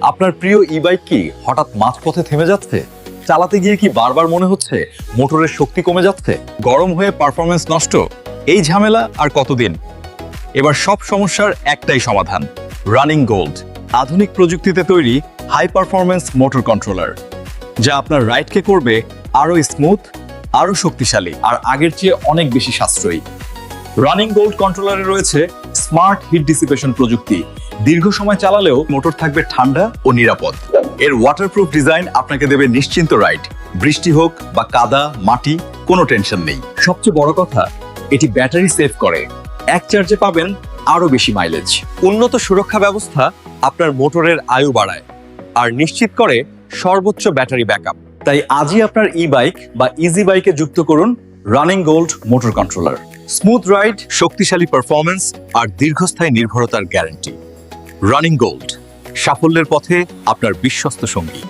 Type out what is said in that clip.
আপনার প্রিয় ই বাইক কি হঠাৎ মাঝপথে থেমে যাচ্ছে? চালাতে গিয়ে কি বারবার মনে হচ্ছে মোটরের শক্তি কমে যাচ্ছে? গরম হয়ে পারফরমেন্স নষ্ট? এই ঝামেলা আর কতদিন? এবার সব সমস্যার একটাই সমাধান, রানিং গোল্ড। আধুনিক প্রযুক্তিতে তৈরি হাই পারফরমেন্স মোটর কন্ট্রোলার, যা আপনার রাইডকে করবে আরো স্মুথ, আরো শক্তিশালী আর আগের চেয়ে অনেক বেশি সাশ্রয়ী। রানিং গোল্ড কন্ট্রোলারে রয়েছে স্মার্ট হিট ডিসিপেশন প্রযুক্তি। দীর্ঘ সময় চালালেও মোটর থাকবে ঠান্ডা ও নিরাপদ। এর ওয়াটারপ্রুফ ডিজাইন আপনাকে দেবে নিশ্চিন্ত রাইড। বৃষ্টি হোক বা কাদা, মাটি, কোনো টেনশন নেই। সবচেয়ে বড় কথা, এটি ব্যাটারি সেভ করে। এক চার্জে পাবেন আরো বেশি মাইলেজ। উন্নত সুরক্ষা ব্যবস্থা আপনার মোটরের আয়ু বাড়ায় আর নিশ্চিত করে সর্বোচ্চ ব্যাটারি ব্যাকআপ। তাই আজই আপনার ই বাইক বা ইজি বাইকে যুক্ত করুন running gold motor controller. Smooth ride, শক্তিশালী পারফরমেন্স আর দীর্ঘস্থায়ী নির্ভরতার গ্যারান্টি। রানিং গোল্ড, সাফল্যের পথে আপনার বিশ্বস্ত সঙ্গী।